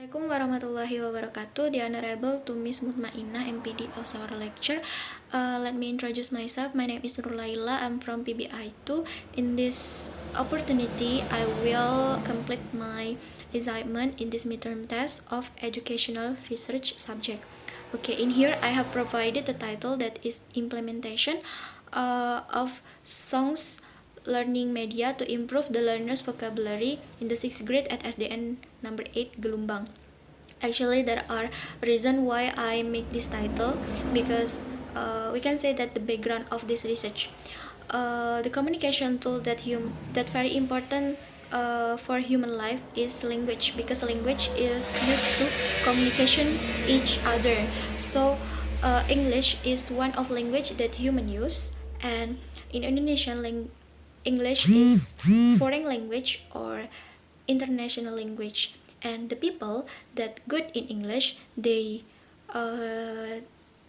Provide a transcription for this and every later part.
Assalamualaikum warahmatullahi wabarakatuh. The Honorable to Miss Mutmainah, MPD of our lecture. Let me introduce myself. My name is Laila. I'm from PBI 2. In this opportunity, I will complete my assignment in this midterm test of educational research subject. Okay, in here I have provided the title that is implementation of songs learning media to improve the learner's vocabulary in the 6th grade at SDN number 8 Gelombang. Actually, there are reasons why I make this title, because we can say that the background of this research, the communication tool that very important for human life is language, because language is used to communication each other. So English is one of language that human use, and in Indonesian English is foreign language or international language, and the people that good in English, they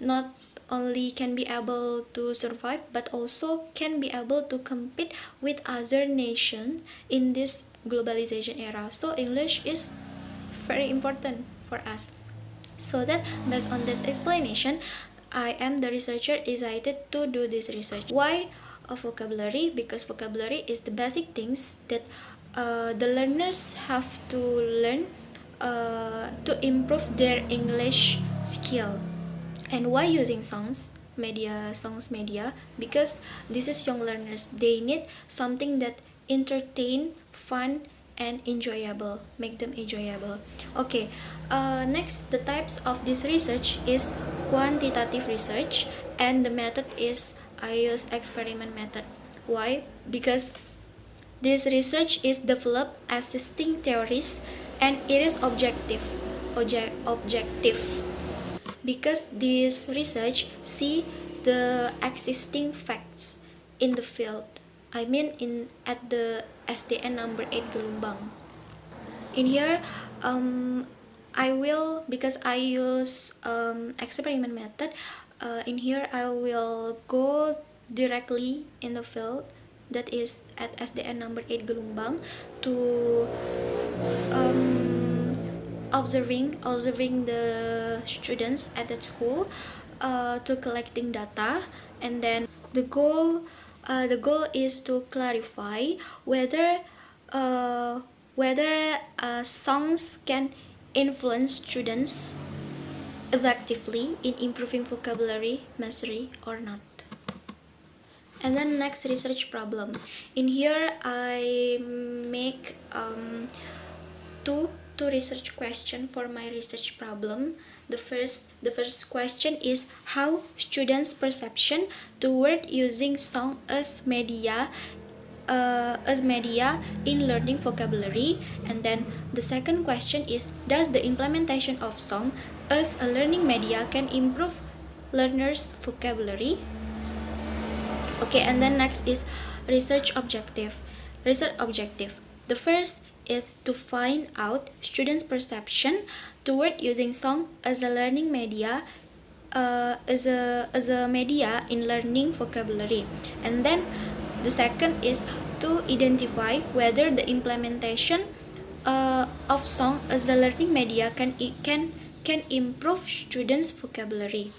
not only can be able to survive but also can be able to compete with other nations in this globalization era. So English is very important for us. So that based on this explanation, I am the researcher excited to do this research. Why a vocabulary? Because vocabulary is the basic things that the learners have to learn to improve their English skill. And why using songs media? Because this is young learners, they need something that entertain, fun, and enjoyable, make them enjoyable. Okay, next, the types of this research is quantitative research, and the method is I use experiment method. Why? Because this research is developed assisting theories, and it is objective. Because this research see the existing facts in the field. I mean at the SDN number 8 Gelombang. In here, I will, because I use experiment method, in here I will go directly in the field that is at SDN number 8 Gelombang to observing the students at that school, to collecting data, and then the goal is to clarify whether songs can influence students effectively in improving vocabulary mastery or not. And then next, research problem. In here I make two research question for my research problem. The first question is how students' perception toward using song as media in learning vocabulary. And then the second question is, does the implementation of song as a learning media can improve learners' vocabulary? Okay, and then next is research objective. The first is to find out students' perception toward using song as a learning media, as a media in learning vocabulary. And then the second is to identify whether the implementation of song as a learning media can improve students' vocabulary.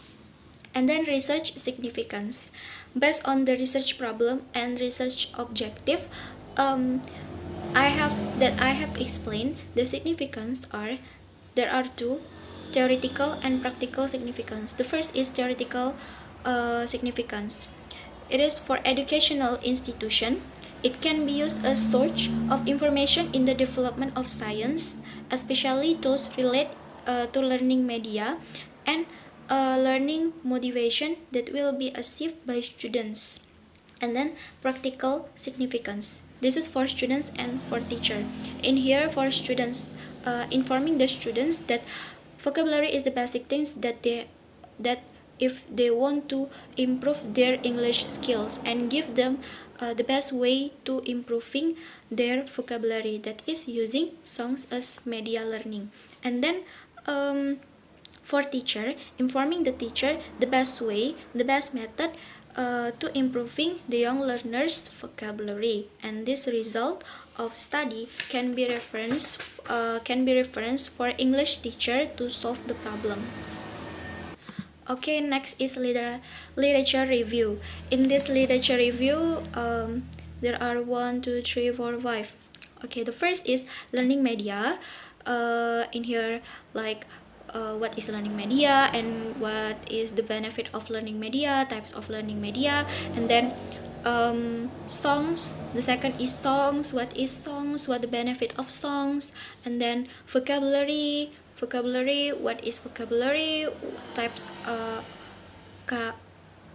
And then research significance. Based on the research problem and research objective, I have explained the significance are, there are two, theoretical and practical significance. The first is theoretical significance. It is for educational institution. It can be used as source of information in the development of science, especially those relate to learning media and learning motivation that will be achieved by students. And then practical significance. This is for students and for teacher. In here, for students, informing the students that vocabulary is the basic things that if they want to improve their English skills, and give them the best way to improving their vocabulary, that is using songs as media learning. And then for teacher, informing the teacher the best way, the best method to improving the young learners' vocabulary, and this result of study can be referenced for English teacher to solve the problem. Okay, next is literature review. In this literature review, there are 1, 2, 3, 4, 5. Okay, the first is learning media. In here, like what is learning media and what is the benefit of learning media, types of learning media, and then songs. The second is songs. What is songs? What the benefit of songs? And then vocabulary. What is vocabulary? Types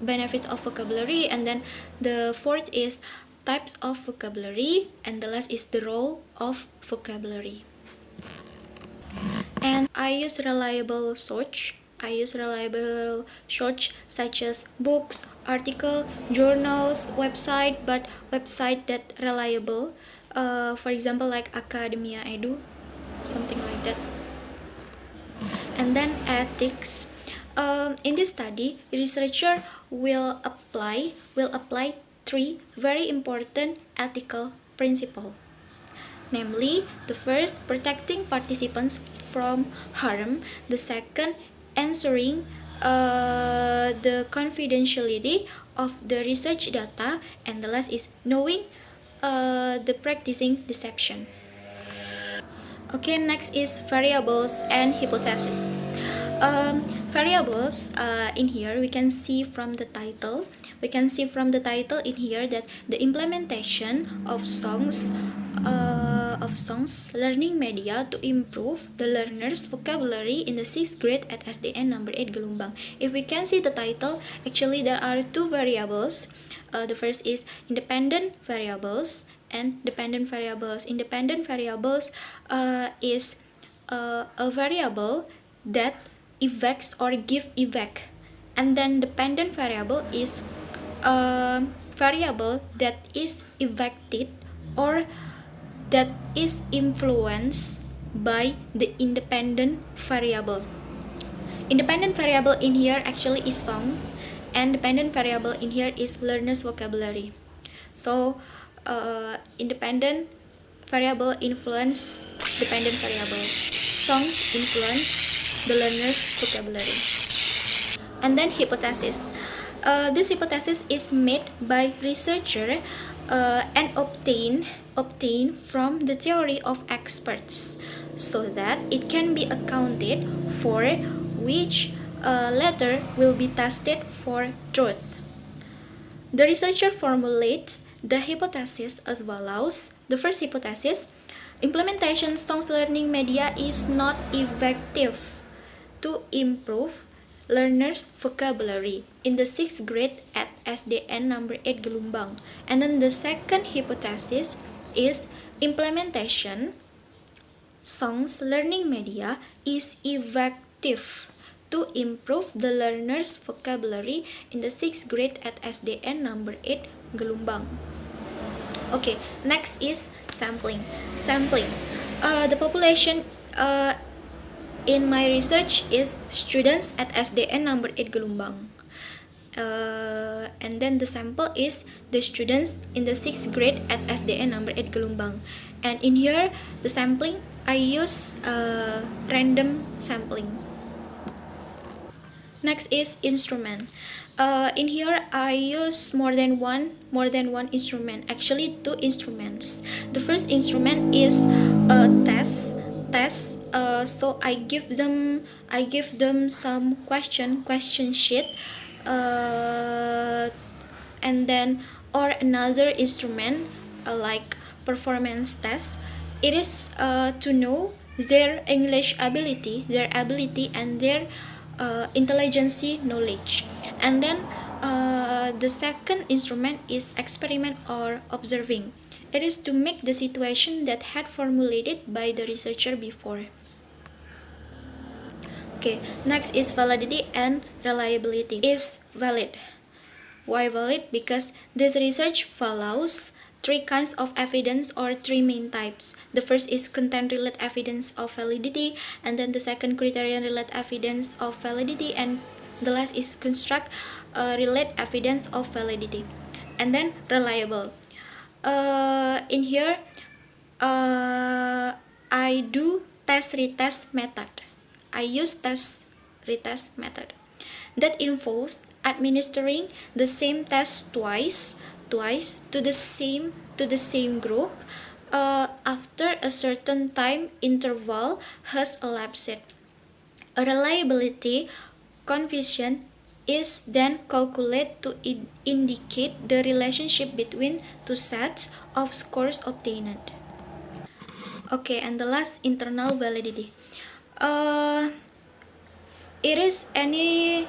benefits of vocabulary. And then the fourth is types of vocabulary, and the last is the role of vocabulary. And I use reliable search such as books, article, journals, website, but website that reliable, for example like Academia Edu, something like that. And then ethics. In this study, researcher will apply 3 very important ethical principles. Namely, the first, protecting participants from harm. The second, ensuring the confidentiality of the research data. And the last is knowing the practicing deception. Okay, next is variables and hypothesis. Variables in here we can see from the title. In here that the implementation of songs learning media to improve the learners' vocabulary in the 6th grade at SDN number 8 Gelombang. If we can see the title, actually there are 2 variables. The first is independent variables and dependent variables. Independent variables is a variable that effects or give effect, and then dependent variable is a variable that is affected or that is influenced by the independent variable. Independent variable in here actually is song, and dependent variable in here is learners vocabulary. So independent variable influence dependent variable. Songs influence the learner's vocabulary. And then hypothesis. This hypothesis is made by researcher and obtained from the theory of experts, so that it can be accounted for, which later will be tested for truth. The researcher formulates the hypothesis as follows. The first hypothesis, implementation songs learning media is not effective to improve learners' vocabulary in the 6th grade at SDN number 8 Gelombang. And then the second hypothesis is implementation songs learning media is effective to improve the learners' vocabulary in the 6th grade at SDN number 8 Gelombang. Okay, next is sampling. The population in my research is students at SDN number 8 Gelombang. And then the sample is the students in the 6th grade at SDN number 8 Gelombang. And in here, the sampling, I use random sampling. Next is instrument. In here, I use more than one instrument. Actually, 2 instruments. The first instrument is a test. So I give them some question sheet, and then or another instrument like performance test. It is to know their English ability, and their intelligence knowledge. And then the second instrument is experiment or observing. It is to make the situation that had formulated by the researcher before. Okay, next is validity and reliability. Is valid. Why valid? Because this research follows 3 kinds of evidence or 3 main types. The first is content-related evidence of validity, and then the second criterion-related evidence of validity, and the last is construct relate evidence of validity. And then reliable. In here, I do test retest method. I use test retest method that involves administering the same test twice to the same group after a certain time interval has elapsed. A reliability coefficient is then calculated to indicate the relationship between two sets of scores obtained. Okay, and the last, internal validity. It is any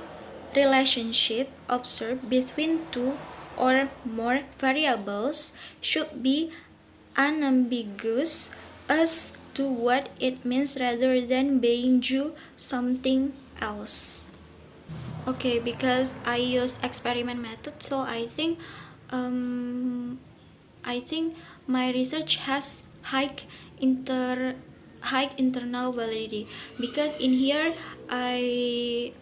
relationship observed between two or more variables should be unambiguous as to what it means rather than being due something else. Okay, because I use experiment method, so I think my research has high internal validity, because in here I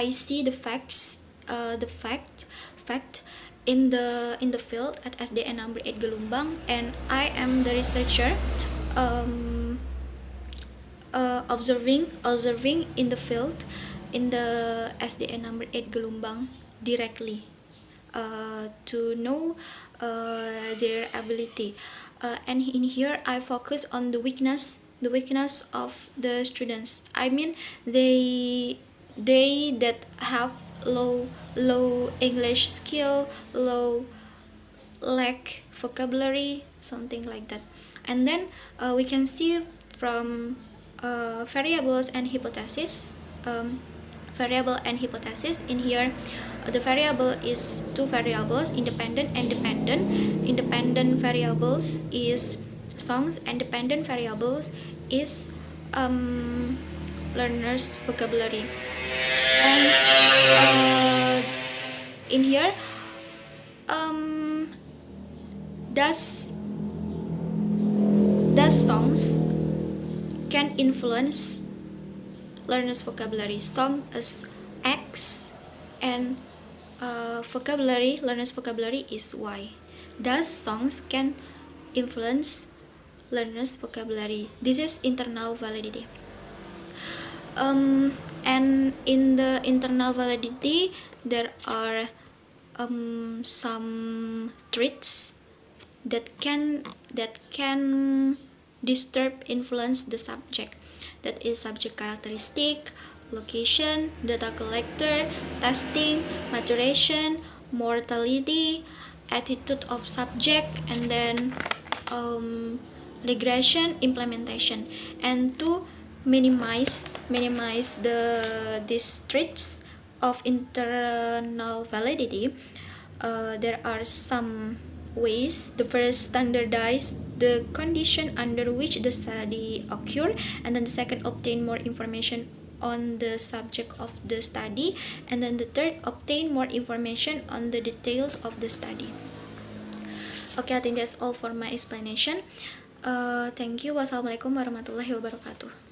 see the facts, the fact in the field at SDN number 8 Gelombang, and I am the researcher observing in the field in the SDN number 8 Gelombang directly to know their ability, and in here I focus on the weakness of the students. I mean, they that have low English skill, lack vocabulary, something like that. And then we can see from variables and hypothesis. Variable and hypothesis. In here, the variable is two variables, independent and dependent. Independent variables is songs, and dependent variables is learners vocabulary. And in here, does songs can influence learners vocabulary? Song is X, and vocabulary, learners vocabulary is Y. Does songs can influence learners vocabulary? This is internal validity. And in the internal validity, there are some traits that can disturb, influence the subject. That is subject characteristic, location, data collector, testing, maturation, mortality, attitude of subject, and then regression, implementation. And to minimize these traits of internal validity, there are some ways. The first, standardize the condition under which the study occur, and then the second, obtain more information on the subject of the study, and then the third, obtain more information on the details of the study. Okay, I think that's all for my explanation. Thank you. Wassalamualaikum warahmatullahi wabarakatuh.